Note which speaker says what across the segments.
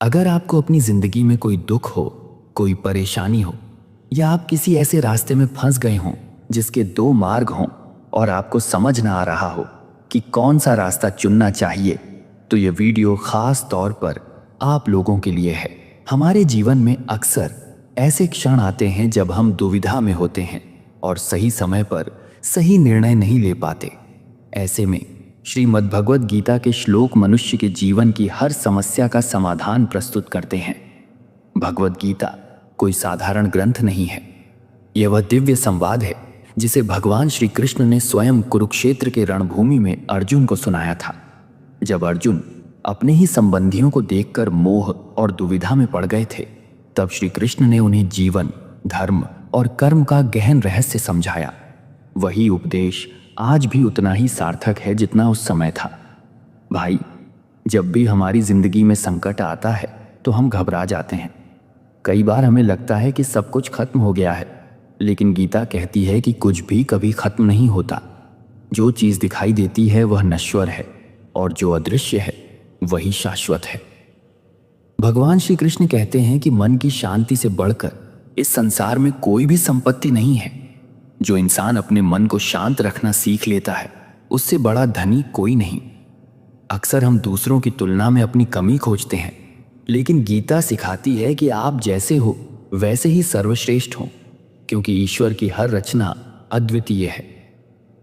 Speaker 1: अगर आपको अपनी जिंदगी में कोई दुख हो, कोई परेशानी हो, या आप किसी ऐसे रास्ते में फंस गए हों जिसके दो मार्ग हों और आपको समझ ना आ रहा हो कि कौन सा रास्ता चुनना चाहिए, तो ये वीडियो खास तौर पर आप लोगों के लिए है। हमारे जीवन में अक्सर ऐसे क्षण आते हैं जब हम दुविधा में होते हैं और सही समय पर सही निर्णय नहीं ले पाते। ऐसे में श्रीमद् भगवद गीता के श्लोक मनुष्य के जीवन की हर समस्या का समाधान प्रस्तुत करते हैं। भगवद गीता कोई साधारण ग्रंथ नहीं है। यह वह दिव्य संवाद है जिसे भगवान श्री कृष्ण ने स्वयं कुरुक्षेत्र के रणभूमि में अर्जुन को सुनाया था। जब अर्जुन अपने ही संबंधियों को देखकर मोह और दुविधा में पड़ गए थे, तब श्री कृष्ण ने उन्हें जीवन, धर्म और कर्म का गहन रहस्य समझाया। वही उपदेश आज भी उतना ही सार्थक है जितना उस समय था। भाई, जब भी हमारी जिंदगी में संकट आता है तो हम घबरा जाते हैं। कई बार हमें लगता है कि सब कुछ खत्म हो गया है, लेकिन गीता कहती है कि कुछ भी कभी खत्म नहीं होता। जो चीज़ दिखाई देती है वह नश्वर है और जो अदृश्य है वही शाश्वत है। भगवान श्री कृष्ण कहते हैं कि मन की शांति से बढ़कर इस संसार में कोई भी संपत्ति नहीं है। जो इंसान अपने मन को शांत रखना सीख लेता है, उससे बड़ा धनी कोई नहीं। अक्सर हम दूसरों की तुलना में अपनी कमी खोजते हैं, लेकिन गीता सिखाती है कि आप जैसे हो वैसे ही सर्वश्रेष्ठ हो, क्योंकि ईश्वर की हर रचना अद्वितीय है।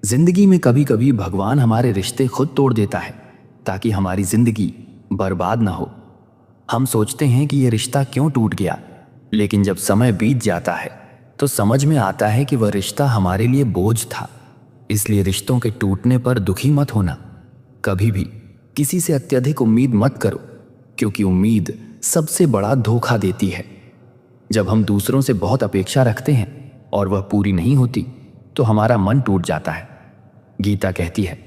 Speaker 1: जिंदगी में कभी कभी भगवान हमारे रिश्ते खुद तोड़ देता है ताकि हमारी जिंदगी बर्बाद ना हो। हम सोचते हैं कि यह रिश्ता क्यों टूट गया, लेकिन जब समय बीत जाता है तो समझ में आता है कि वह रिश्ता हमारे लिए बोझ था। इसलिए रिश्तों के टूटने पर दुखी मत होना। कभी भी किसी से अत्यधिक उम्मीद मत करो, क्योंकि उम्मीद सबसे बड़ा धोखा देती है। जब हम दूसरों से बहुत अपेक्षा रखते हैं और वह पूरी नहीं होती, तो हमारा मन टूट जाता है। गीता कहती है,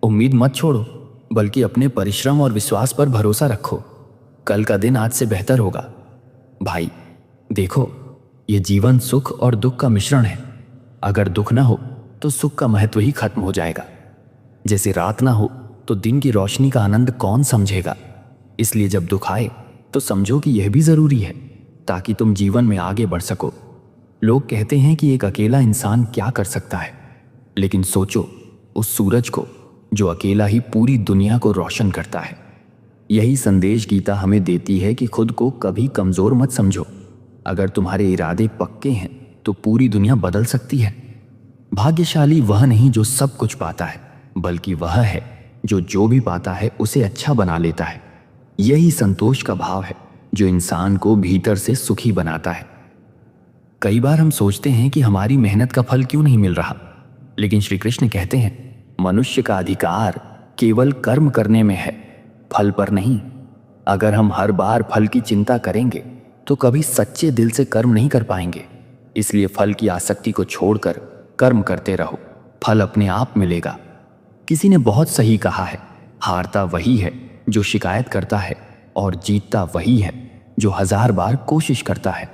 Speaker 1: उम्मीद मत छोड़ो, बल्कि अपने परिश्रम और विश्वास पर भरोसा रखो। कल का दिन आज से बेहतर होगा। भाई देखो, ये जीवन सुख और दुख का मिश्रण है। अगर दुख ना हो तो सुख का महत्व ही खत्म हो जाएगा। जैसे रात ना हो तो दिन की रोशनी का आनंद कौन समझेगा। इसलिए जब दुख आए तो समझो कि यह भी जरूरी है, ताकि तुम जीवन में आगे बढ़ सको। लोग कहते हैं कि एक अकेला इंसान क्या कर सकता है, लेकिन सोचो उस सूरज को जो अकेला ही पूरी दुनिया को रोशन करता है। यही संदेश गीता हमें देती है कि खुद को कभी कमजोर मत समझो। अगर तुम्हारे इरादे पक्के हैं तो पूरी दुनिया बदल सकती है। भाग्यशाली वह नहीं जो सब कुछ पाता है, बल्कि वह है जो भी पाता है उसे अच्छा बना लेता है। यही संतोष का भाव है जो इंसान को भीतर से सुखी बनाता है। कई बार हम सोचते हैं कि हमारी मेहनत का फल क्यों नहीं मिल रहा, लेकिन श्री कृष्ण कहते हैं, मनुष्य का अधिकार केवल कर्म करने में है, फल पर नहीं। अगर हम हर बार फल की चिंता करेंगे तो कभी सच्चे दिल से कर्म नहीं कर पाएंगे। इसलिए फल की आसक्ति को छोड़कर कर्म करते रहो, फल अपने आप मिलेगा। किसी ने बहुत सही कहा है, हारता वही है जो शिकायत करता है और जीतता वही है जो 1000 बार कोशिश करता है।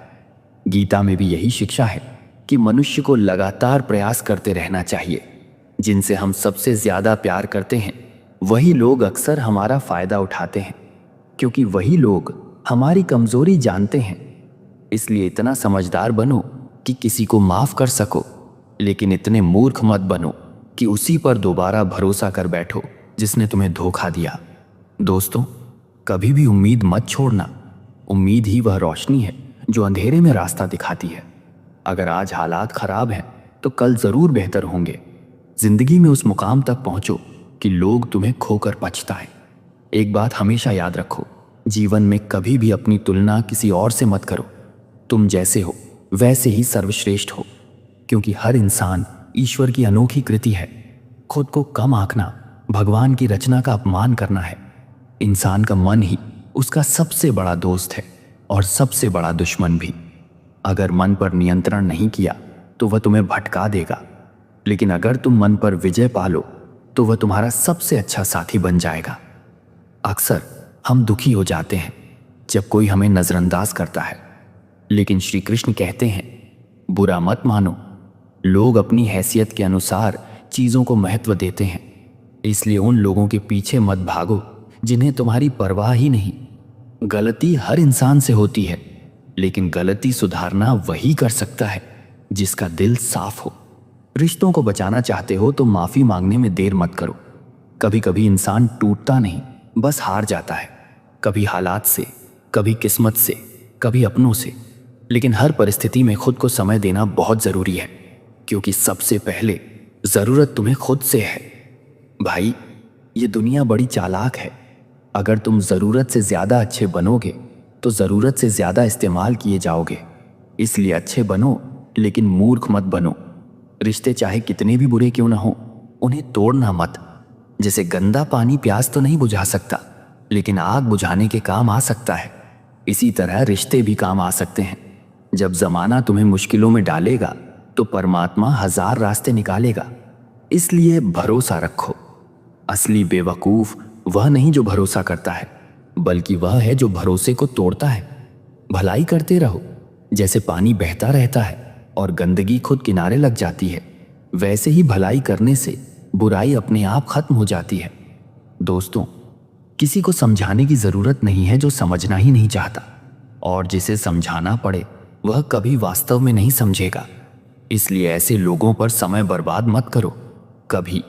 Speaker 1: गीता में भी यही शिक्षा है कि मनुष्य को लगातार प्रयास करते रहना चाहिए। जिनसे हम सबसे ज्यादा प्यार करते हैं वही लोग अक्सर हमारा फायदा उठाते हैं, क्योंकि वही लोग हमारी कमजोरी जानते हैं। इसलिए इतना समझदार बनो कि किसी को माफ कर सको, लेकिन इतने मूर्ख मत बनो कि उसी पर दोबारा भरोसा कर बैठो जिसने तुम्हें धोखा दिया। दोस्तों, कभी भी उम्मीद मत छोड़ना। उम्मीद ही वह रोशनी है जो अंधेरे में रास्ता दिखाती है। अगर आज हालात खराब हैं तो कल जरूर बेहतर होंगे। जिंदगी में उस मुकाम तक पहुंचो कि लोग तुम्हें खोकर पछताएं। एक बात हमेशा याद रखो, जीवन में कभी भी अपनी तुलना किसी और से मत करो। तुम जैसे हो वैसे ही सर्वश्रेष्ठ हो, क्योंकि हर इंसान ईश्वर की अनोखी कृति है। खुद को कम आंकना भगवान की रचना का अपमान करना है। इंसान का मन ही उसका सबसे बड़ा दोस्त है और सबसे बड़ा दुश्मन भी। अगर मन पर नियंत्रण नहीं किया तो वह तुम्हें भटका देगा, लेकिन अगर तुम मन पर विजय पालो तो वह तुम्हारा सबसे अच्छा साथी बन जाएगा। अक्सर हम दुखी हो जाते हैं जब कोई हमें नजरअंदाज करता है, लेकिन श्री कृष्ण कहते हैं, बुरा मत मानो। लोग अपनी हैसियत के अनुसार चीज़ों को महत्व देते हैं, इसलिए उन लोगों के पीछे मत भागो जिन्हें तुम्हारी परवाह ही नहीं। गलती हर इंसान से होती है, लेकिन गलती सुधारना वही कर सकता है जिसका दिल साफ हो। रिश्तों को बचाना चाहते हो तो माफी मांगने में देर मत करो। कभी कभी इंसान टूटता नहीं, बस हार जाता है, कभी हालात से, कभी किस्मत से, कभी अपनों से। लेकिन हर परिस्थिति में खुद को समय देना बहुत जरूरी है, क्योंकि सबसे पहले जरूरत तुम्हें खुद से है। भाई, ये दुनिया बड़ी चालाक है। अगर तुम जरूरत से ज्यादा अच्छे बनोगे तो जरूरत से ज्यादा इस्तेमाल किए जाओगे। इसलिए अच्छे बनो, लेकिन मूर्ख मत बनो। रिश्ते चाहे कितने भी बुरे क्यों ना हो, उन्हें तोड़ना मत। जैसे गंदा पानी प्यास तो नहीं बुझा सकता, लेकिन आग बुझाने के काम आ सकता है। इसी तरह रिश्ते भी काम आ सकते हैं। जब जमाना तुम्हें मुश्किलों में डालेगा तो परमात्मा 1000 रास्ते निकालेगा। इसलिए भरोसा रखो। असली बेवकूफ वह नहीं जो भरोसा करता है, बल्कि वह है जो भरोसे को तोड़ता है। भलाई करते रहो, जैसे पानी बहता रहता है और गंदगी खुद किनारे लग जाती है, वैसे ही भलाई करने से बुराई अपने आप खत्म हो जाती है। दोस्तों, किसी को समझाने की जरूरत नहीं है जो समझना ही नहीं चाहता, और जिसे समझाना पड़े वह कभी वास्तव में नहीं समझेगा। इसलिए ऐसे लोगों पर समय बर्बाद मत करो। कभी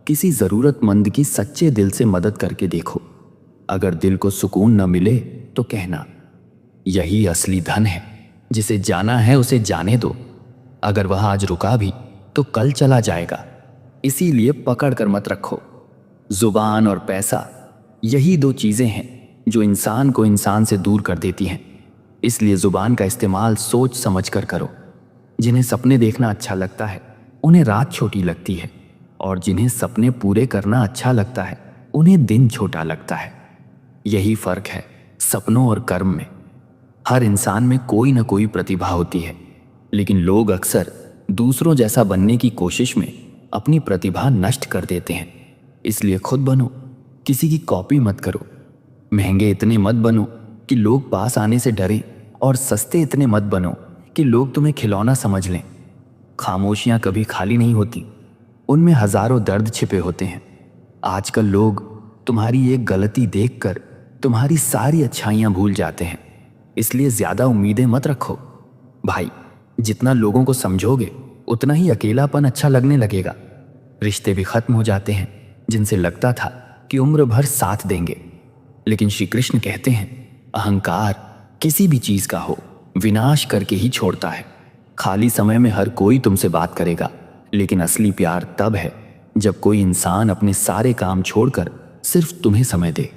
Speaker 1: किसी जरूरतमंद की सच्चे दिल से मदद करके देखो। अगर दिल को सुकून न मिले तो कहना, यही असली धन है। जिसे जाना है उसे जाने दो। अगर वह आज रुका भी तो कल चला जाएगा। इसीलिए पकड़ कर मत रखो। जुबान और पैसा, यही 2 चीजें हैं जो इंसान को इंसान से दूर कर देती हैं। इसलिए जुबान का इस्तेमाल सोच समझ कर करो। जिन्हें सपने देखना अच्छा लगता है उन्हें रात छोटी लगती है, और जिन्हें सपने पूरे करना अच्छा लगता है उन्हें दिन छोटा लगता है। यही फर्क है सपनों और कर्म में। हर इंसान में कोई ना कोई प्रतिभा होती है, लेकिन लोग अक्सर दूसरों जैसा बनने की कोशिश में अपनी प्रतिभा नष्ट कर देते हैं। इसलिए खुद बनो, किसी की कॉपी मत करो। महंगे इतने मत बनो कि लोग पास आने से डरें, और सस्ते इतने मत बनो कि लोग तुम्हें खिलौना समझ लें। खामोशियां कभी खाली नहीं होती, उनमें हजारों दर्द छिपे होते हैं। आजकल लोग तुम्हारी एक गलती देखकर तुम्हारी सारी अच्छाइयां भूल जाते हैं। इसलिए ज्यादा उम्मीदें मत रखो। भाई, जितना लोगों को समझोगे उतना ही अकेलापन अच्छा लगने लगेगा। रिश्ते भी खत्म हो जाते हैं जिनसे लगता था कि उम्र भर साथ देंगे। लेकिन श्री कृष्ण कहते हैं, अहंकार किसी भी चीज का हो विनाश करके ही छोड़ता है। खाली समय में हर कोई तुमसे बात करेगा, लेकिन असली प्यार तब है जब कोई इंसान अपने सारे काम छोड़कर सिर्फ तुम्हें समय दे।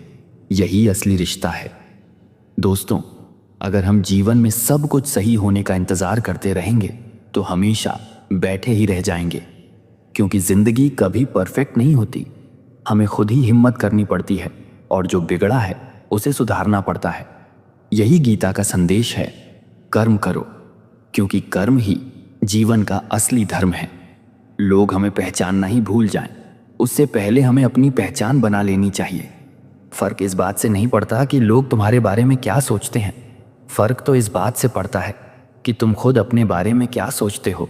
Speaker 1: यही असली रिश्ता है। दोस्तों, अगर हम जीवन में सब कुछ सही होने का इंतजार करते रहेंगे तो हमेशा बैठे ही रह जाएंगे, क्योंकि जिंदगी कभी परफेक्ट नहीं होती। हमें खुद ही हिम्मत करनी पड़ती है, और जो बिगड़ा है उसे सुधारना पड़ता है। यही गीता का संदेश है, कर्म करो, क्योंकि कर्म ही जीवन का असली धर्म है। लोग हमें पहचानना ही भूल जाएं, उससे पहले हमें अपनी पहचान बना लेनी चाहिए। फर्क इस बात से नहीं पड़ता कि लोग तुम्हारे बारे में क्या सोचते हैं, फर्क तो इस बात से पड़ता है कि तुम खुद अपने बारे में क्या सोचते हो।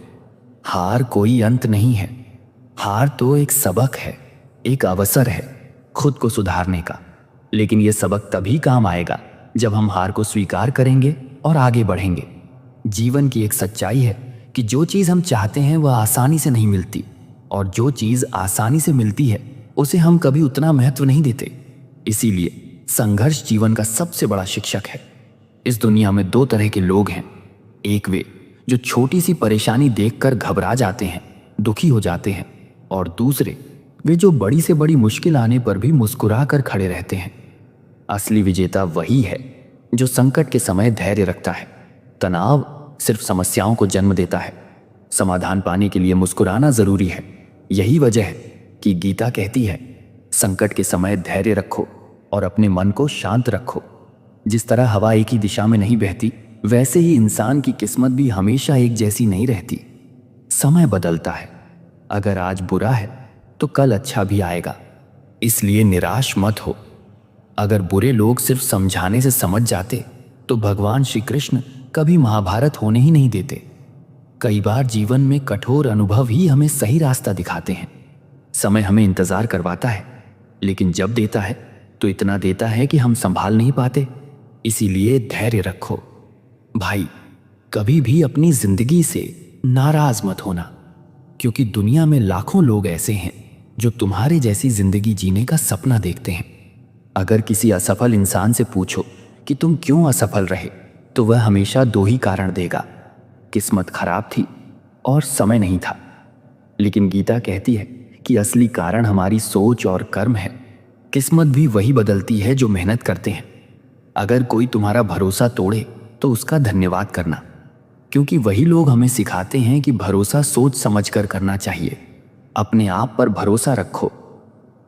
Speaker 1: हार कोई अंत नहीं है, हार तो एक सबक है, एक अवसर है खुद को सुधारने का। लेकिन यह सबक तभी काम आएगा जब हम हार को स्वीकार करेंगे और आगे बढ़ेंगे। जीवन की एक सच्चाई है कि जो चीज़ हम चाहते हैं वह आसानी से नहीं मिलती, और जो चीज़ आसानी से मिलती है उसे हम कभी उतना महत्व नहीं देते। इसीलिए संघर्ष जीवन का सबसे बड़ा शिक्षक है। इस दुनिया में 2 तरह के लोग हैं। एक वे जो छोटी सी परेशानी देखकर घबरा जाते हैं, दुखी हो जाते हैं, और दूसरे वे जो बड़ी से बड़ी मुश्किल आने पर भी मुस्कुरा कर खड़े रहते हैं। असली विजेता वही है जो संकट के समय धैर्य रखता है। तनाव सिर्फ समस्याओं को जन्म देता है। समाधान पाने के लिए मुस्कुराना जरूरी है। यही वजह है कि गीता कहती है, संकट के समय धैर्य रखो और अपने मन को शांत रखो। जिस तरह हवा एक ही दिशा में नहीं बहती, वैसे ही इंसान की किस्मत भी हमेशा एक जैसी नहीं रहती। समय बदलता है। अगर आज बुरा है तो कल अच्छा भी आएगा। इसलिए निराश मत हो। अगर बुरे लोग सिर्फ समझाने से समझ जाते तो भगवान श्री कृष्ण कभी महाभारत होने ही नहीं देते। कई बार जीवन में कठोर अनुभव ही हमें सही रास्ता दिखाते हैं। समय हमें इंतजार करवाता है, लेकिन जब देता है तो इतना देता है कि हम संभाल नहीं पाते। इसीलिए धैर्य रखो। भाई, कभी भी अपनी जिंदगी से नाराज मत होना, क्योंकि दुनिया में लाखों लोग ऐसे हैं जो तुम्हारे जैसी जिंदगी जीने का सपना देखते हैं। अगर किसी असफल इंसान से पूछो कि तुम क्यों असफल रहे, तो वह हमेशा दो ही कारण देगा, किस्मत खराब थी और समय नहीं था। लेकिन गीता कहती है कि असली कारण हमारी सोच और कर्म है। किस्मत भी वही बदलती है जो मेहनत करते हैं। अगर कोई तुम्हारा भरोसा तोड़े तो उसका धन्यवाद करना, क्योंकि वही लोग हमें सिखाते हैं कि भरोसा सोच समझकर करना चाहिए। अपने आप पर भरोसा रखो,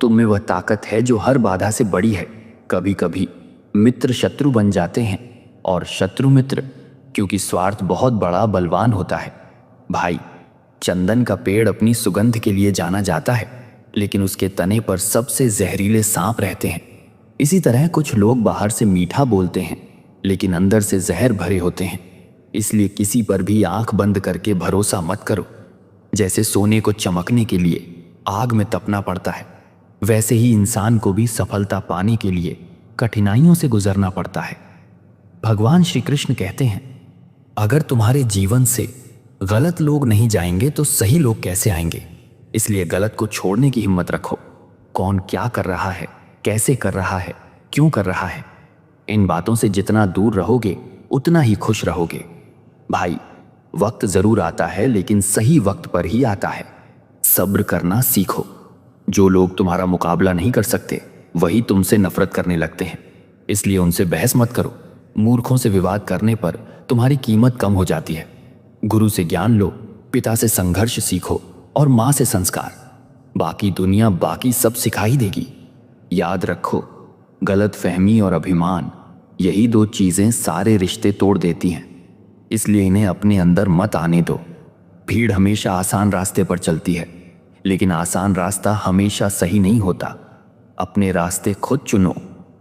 Speaker 1: तुम में वह ताकत है जो हर बाधा से बड़ी है। कभी कभी मित्र शत्रु बन जाते हैं और शत्रु मित्र, क्योंकि स्वार्थ बहुत बड़ा बलवान होता है। भाई, चंदन का पेड़ अपनी सुगंध के लिए जाना जाता है, लेकिन उसके तने पर सबसे जहरीले सांप रहते हैं। इसी तरह कुछ लोग बाहर से मीठा बोलते हैं, लेकिन अंदर से जहर भरे होते हैं। इसलिए किसी पर भी आंख बंद करके भरोसा मत करो। जैसे सोने को चमकने के लिए आग में तपना पड़ता है, वैसे ही इंसान को भी सफलता पाने के लिए कठिनाइयों से गुजरना पड़ता है। भगवान श्री कृष्ण कहते हैं, अगर तुम्हारे जीवन से गलत लोग नहीं जाएंगे तो सही लोग कैसे आएंगे। इसलिए गलत को छोड़ने की हिम्मत रखो। कौन क्या कर रहा है, कैसे कर रहा है, क्यों कर रहा है, इन बातों से जितना दूर रहोगे उतना ही खुश रहोगे। भाई, वक्त जरूर आता है, लेकिन सही वक्त पर ही आता है। सब्र करना सीखो। जो लोग तुम्हारा मुकाबला नहीं कर सकते वही तुमसे नफरत करने लगते हैं, इसलिए उनसे बहस मत करो। मूर्खों से विवाद करने पर तुम्हारी कीमत कम हो जाती है। गुरु से ज्ञान लो, पिता से संघर्ष सीखो और माँ से संस्कार। बाकी दुनिया बाकी सब सिखा ही देगी। याद रखो, गलत फहमी और अभिमान, यही दो चीजें सारे रिश्ते तोड़ देती हैं। इसलिए इन्हें अपने अंदर मत आने दो। भीड़ हमेशा आसान रास्ते पर चलती है, लेकिन आसान रास्ता हमेशा सही नहीं होता। अपने रास्ते खुद चुनो,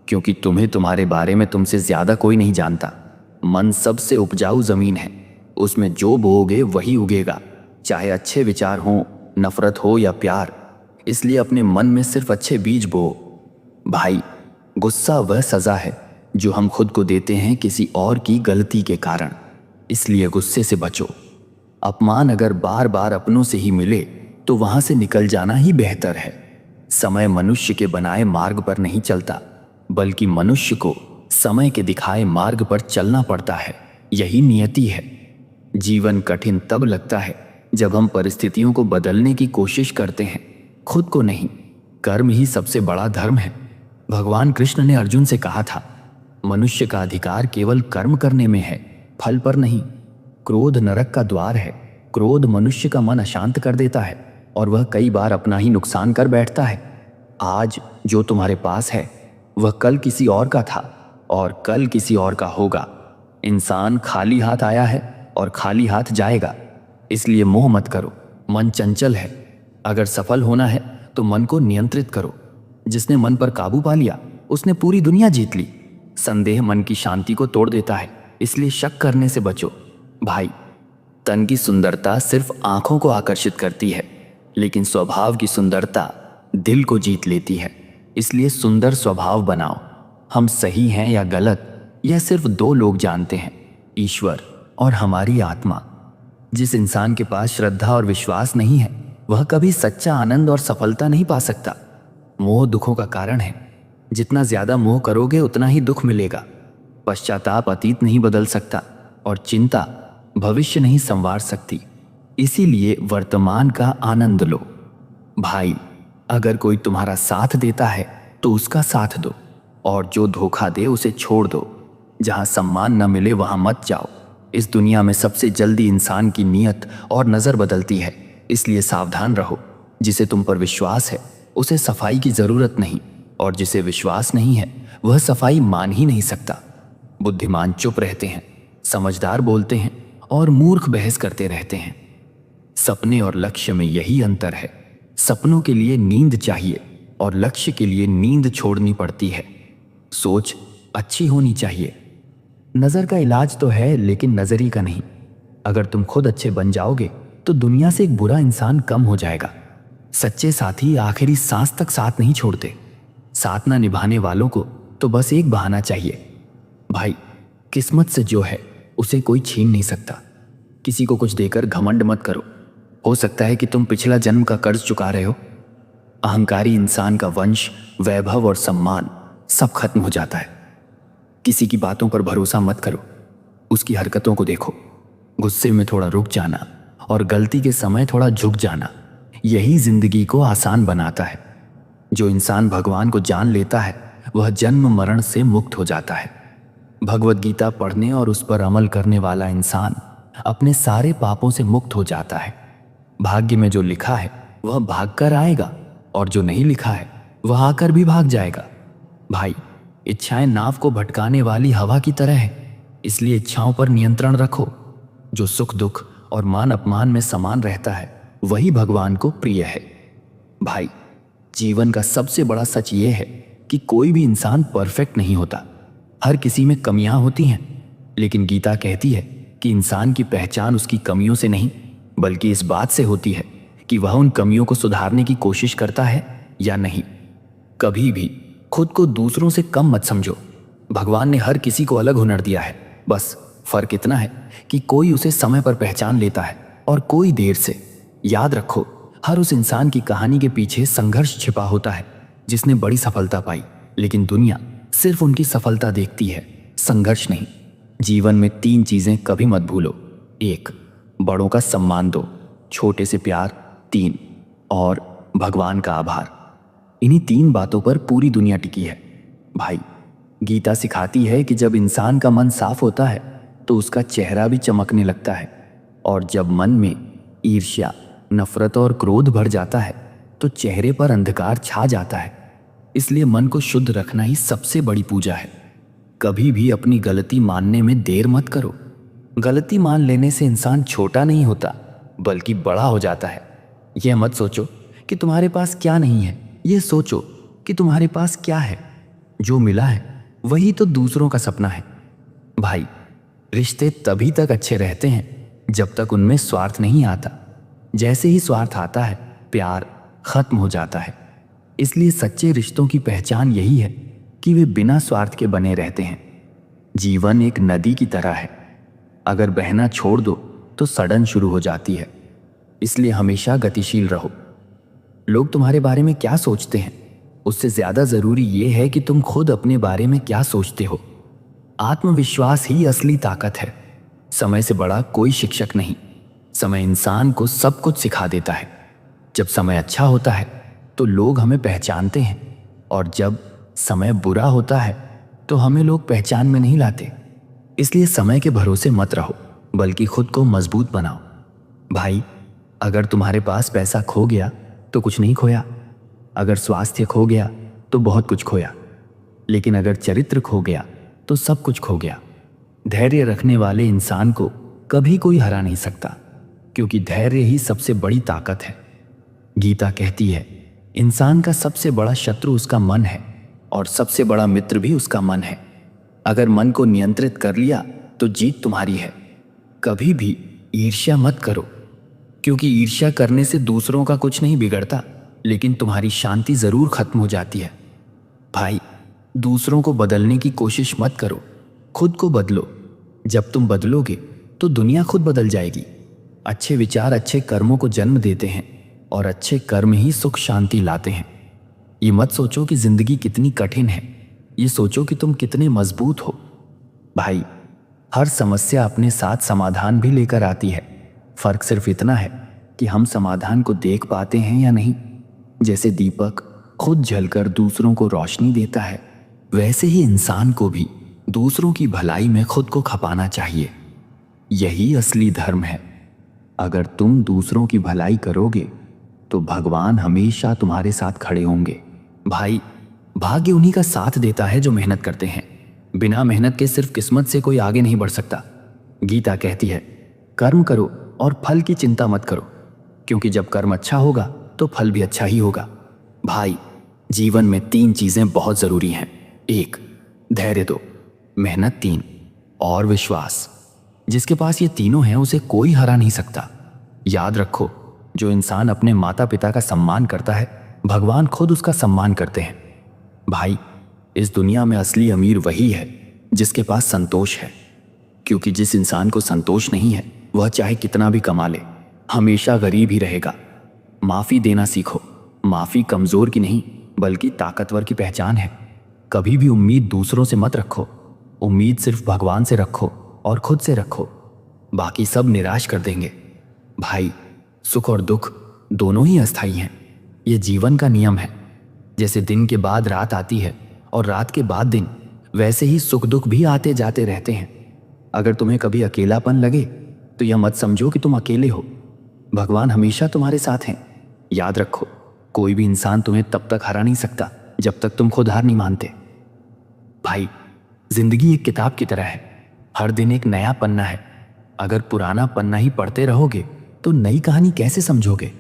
Speaker 1: क्योंकि तुम्हें तुम्हारे बारे में तुमसे ज्यादा कोई नहीं जानता। मन सबसे उपजाऊ जमीन है, उसमें जो बोओगे वही उगेगा, चाहे अच्छे विचार हो, नफरत हो या प्यार। इसलिए अपने मन में सिर्फ अच्छे बीज बो। भाई, गुस्सा वह सजा है जो हम खुद को देते हैं किसी और की गलती के कारण, इसलिए गुस्से से बचो। अपमान अगर बार बार अपनों से ही मिले तो वहां से निकल जाना ही बेहतर है। समय मनुष्य के बनाए मार्ग पर नहीं चलता, बल्कि मनुष्य को समय के दिखाए मार्ग पर चलना पड़ता है। यही नियति है। जीवन कठिन तब लगता है जब हम परिस्थितियों को बदलने की कोशिश करते हैं, खुद को नहीं। कर्म ही सबसे बड़ा धर्म है। भगवान कृष्ण ने अर्जुन से कहा था, मनुष्य का अधिकार केवल कर्म करने में है, फल पर नहीं। क्रोध नरक का द्वार है। क्रोध मनुष्य का मन अशांत कर देता है और वह कई बार अपना ही नुकसान कर बैठता है। आज जो तुम्हारे पास है वह कल किसी और का था और कल किसी और का होगा। इंसान खाली हाथ आया है और खाली हाथ जाएगा, इसलिए मोह मत करो। मन चंचल है। अगर सफल होना है तो मन को नियंत्रित करो। जिसने मन पर काबू पा लिया उसने पूरी दुनिया जीत ली। संदेह मन की शांति को तोड़ देता है, इसलिए शक करने से बचो। भाई, तन की सुंदरता सिर्फ आंखों को आकर्षित करती है, लेकिन स्वभाव की सुंदरता दिल को जीत लेती है। इसलिए सुंदर स्वभाव बनाओ। हम सही हैं या गलत, यह सिर्फ दो लोग जानते हैं, ईश्वर और हमारी आत्मा। जिस इंसान के पास श्रद्धा और विश्वास नहीं है वह कभी सच्चा आनंद और सफलता नहीं पा सकता। मोह दुखों का कारण है। जितना ज्यादा मोह करोगे उतना ही दुख मिलेगा। पश्चाताप अतीत नहीं बदल सकता और चिंता भविष्य नहीं संवार सकती। इसीलिए वर्तमान का आनंद लो। भाई, अगर कोई तुम्हारा साथ देता है तो उसका साथ दो, और जो धोखा दे उसे छोड़ दो। जहां सम्मान न मिले वहां मत जाओ। इस दुनिया में सबसे जल्दी इंसान की नीयत और नजर बदलती है, इसलिए सावधान रहो। जिसे तुम पर विश्वास है उसे सफाई की जरूरत नहीं, और जिसे विश्वास नहीं है वह सफाई मान ही नहीं सकता। बुद्धिमान चुप रहते हैं, समझदार बोलते हैं और मूर्ख बहस करते रहते हैं। सपने और लक्ष्य में यही अंतर है। सपनों के लिए नींद चाहिए और लक्ष्य के लिए नींद छोड़नी पड़ती है। सोच अच्छी होनी चाहिए। नजर का इलाज तो है, लेकिन नजरी का नहीं। अगर तुम खुद अच्छे बन जाओगे तो दुनिया से एक बुरा इंसान कम हो जाएगा। सच्चे साथी आखिरी सांस तक साथ नहीं छोड़ते। साथ ना निभाने वालों को तो बस एक बहाना चाहिए। भाई, किस्मत से जो है उसे कोई छीन नहीं सकता। किसी को कुछ देकर घमंड मत करो। हो सकता है कि तुम पिछला जन्म का कर्ज चुका रहे हो। अहंकारी इंसान का वंश, वैभव और सम्मान सब खत्म हो जाता है। किसी की बातों पर भरोसा मत करो, उसकी हरकतों को देखो। गुस्से में थोड़ा रुक जाना और गलती के समय थोड़ा झुक जाना, यही जिंदगी को आसान बनाता है। जो इंसान भगवान को जान लेता है वह जन्म मरण से मुक्त हो जाता है। भगवत गीता पढ़ने और उस पर अमल करने वाला इंसान अपने सारे पापों से मुक्त हो जाता है। भाग्य में जो लिखा है वह भाग कर आएगा और जो नहीं लिखा है वह आकर भी भाग जाएगा। भाई, इच्छाएं नाव को भटकाने वाली हवा की तरह है, इसलिए इच्छाओं पर नियंत्रण रखो। जो सुख दुख और मान अपमान में समान रहता है वही भगवान को प्रिय है। भाई, जीवन का सबसे बड़ा सच ये है कि कोई भी इंसान परफेक्ट नहीं होता। हर किसी में कमियां होती हैं, लेकिन गीता कहती है कि इंसान की पहचान उसकी कमियों से नहीं बल्कि इस बात से होती है कि वह उन कमियों को सुधारने की कोशिश करता है या नहीं। कभी भी खुद को दूसरों से कम मत समझो। भगवान ने हर किसी को अलग हुनर दिया है, बस फर्क इतना है कि कोई उसे समय पर पहचान लेता है और कोई देर से। याद रखो, हर उस इंसान की कहानी के पीछे संघर्ष छिपा होता है जिसने बड़ी सफलता पाई, लेकिन दुनिया सिर्फ उनकी सफलता देखती है, संघर्ष नहीं। जीवन में 3 चीजें कभी मत भूलो। 1, बड़ों का सम्मान दो। छोटे से प्यार। 3, और भगवान का आभार। इन्हीं 3 बातों पर पूरी दुनिया टिकी है। भाई, गीता सिखाती है कि जब इंसान का मन साफ होता है तो उसका चेहरा भी चमकने लगता है, और जब मन में ईर्ष्या, नफरत और क्रोध भर जाता है तो चेहरे पर अंधकार छा जाता है। इसलिए मन को शुद्ध रखना ही सबसे बड़ी पूजा है। कभी भी अपनी गलती मानने में देर मत करो। गलती मान लेने से इंसान छोटा नहीं होता बल्कि बड़ा हो जाता है। यह मत सोचो कि तुम्हारे पास क्या नहीं है, यह सोचो कि तुम्हारे पास क्या है। जो मिला है वही तो दूसरों का सपना है। भाई, रिश्ते तभी तक अच्छे रहते हैं जब तक उनमें स्वार्थ नहीं आता। जैसे ही स्वार्थ आता है, प्यार खत्म हो जाता है। इसलिए सच्चे रिश्तों की पहचान यही है कि वे बिना स्वार्थ के बने रहते हैं। जीवन एक नदी की तरह है, अगर बहना छोड़ दो तो सड़न शुरू हो जाती है। इसलिए हमेशा गतिशील रहो। लोग तुम्हारे बारे में क्या सोचते हैं, उससे ज्यादा जरूरी यह है कि तुम खुद अपने बारे में क्या सोचते हो। आत्मविश्वास ही असली ताकत है। समय से बड़ा कोई शिक्षक नहीं। समय इंसान को सब कुछ सिखा देता है। जब समय अच्छा होता है तो लोग हमें पहचानते हैं, और जब समय बुरा होता है तो हमें लोग पहचान में नहीं लाते। इसलिए समय के भरोसे मत रहो बल्कि खुद को मजबूत बनाओ। भाई, अगर तुम्हारे पास पैसा खो गया तो कुछ नहीं खोया, अगर स्वास्थ्य खो गया तो बहुत कुछ खोया, लेकिन अगर चरित्र खो गया तो सब कुछ खो गया। धैर्य रखने वाले इंसान को कभी कोई हरा नहीं सकता, क्योंकि धैर्य ही सबसे बड़ी ताकत है। गीता कहती है, इंसान का सबसे बड़ा शत्रु उसका मन है और सबसे बड़ा मित्र भी उसका मन है। अगर मन को नियंत्रित कर लिया तो जीत तुम्हारी है। कभी भी ईर्ष्या मत करो, क्योंकि ईर्ष्या करने से दूसरों का कुछ नहीं बिगड़ता, लेकिन तुम्हारी शांति जरूर खत्म हो जाती है। भाई, दूसरों को बदलने की कोशिश मत करो, खुद को बदलो। जब तुम बदलोगे तो दुनिया खुद बदल जाएगी। अच्छे विचार अच्छे कर्मों को जन्म देते हैं, और अच्छे कर्म ही सुख शांति लाते हैं। ये मत सोचो कि जिंदगी कितनी कठिन है, ये सोचो कि तुम कितने मजबूत हो। भाई, हर समस्या अपने साथ समाधान भी लेकर आती है। फर्क सिर्फ इतना है कि हम समाधान को देख पाते हैं या नहीं। जैसे दीपक खुद जलकर दूसरों को रोशनी देता है, वैसे ही इंसान को भी दूसरों की भलाई में खुद को खपाना चाहिए। यही असली धर्म है। अगर तुम दूसरों की भलाई करोगे तो भगवान हमेशा तुम्हारे साथ खड़े होंगे। भाई, भाग्य उन्हीं का साथ देता है जो मेहनत करते हैं। बिना मेहनत के सिर्फ किस्मत से कोई आगे नहीं बढ़ सकता। गीता कहती है, कर्म करो और फल की चिंता मत करो, क्योंकि जब कर्म अच्छा होगा तो फल भी अच्छा ही होगा। भाई, जीवन में 3 चीजें बहुत जरूरी हैं। 1, धैर्य 2, मेहनत 3, और विश्वास। जिसके पास ये तीनों हैं उसे कोई हरा नहीं सकता। याद रखो, जो इंसान अपने माता पिता का सम्मान करता है, भगवान खुद उसका सम्मान करते हैं। भाई, इस दुनिया में असली अमीर वही है जिसके पास संतोष है, क्योंकि जिस इंसान को संतोष नहीं है वह चाहे कितना भी कमा ले हमेशा गरीब ही रहेगा। माफ़ी देना सीखो। माफ़ी कमज़ोर की नहीं बल्कि ताकतवर की पहचान है। कभी भी उम्मीद दूसरों से मत रखो। उम्मीद सिर्फ भगवान से रखो और खुद से रखो, बाकी सब निराश कर देंगे। भाई, सुख और दुख दोनों ही अस्थायी हैं। ये जीवन का नियम है। जैसे दिन के बाद रात आती है और रात के बाद दिन, वैसे ही सुख दुख भी आते जाते रहते हैं। अगर तुम्हें कभी अकेलापन लगे तो यह मत समझो कि तुम अकेले हो। भगवान हमेशा तुम्हारे साथ हैं। याद रखो, कोई भी इंसान तुम्हें तब तक हरा नहीं सकता जब तक तुम खुद हार नहीं मानते। भाई, जिंदगी एक किताब की तरह है। हर दिन एक नया पन्ना है। अगर पुराना पन्ना ही पढ़ते रहोगे तो नई कहानी कैसे समझोगे?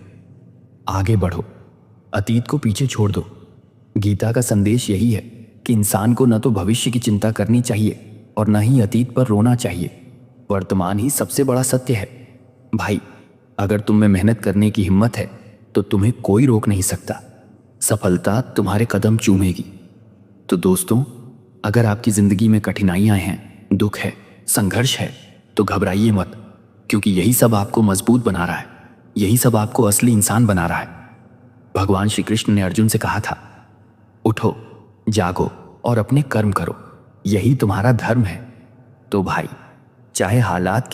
Speaker 1: आगे बढ़ो, अतीत को पीछे छोड़ दो। गीता का संदेश यही है कि इंसान को न तो भविष्य की चिंता करनी चाहिए और न ही अतीत पर रोना चाहिए। वर्तमान ही सबसे बड़ा सत्य है। भाई, अगर तुम में मेहनत करने की हिम्मत है तो तुम्हें कोई रोक नहीं सकता। सफलता तुम्हारे कदम चूमेगी। तो दोस्तों, अगर आपकी ज़िंदगी में कठिनाइयाँ हैं, दुख है, संघर्ष है, तो घबराइए मत, क्योंकि यही सब आपको मजबूत बना रहा है। यही सब आपको असली इंसान बना रहा है। भगवान श्री कृष्ण ने अर्जुन से कहा था, उठो, जागो और अपने कर्म करो, यही तुम्हारा धर्म है। तो भाई, चाहे हालात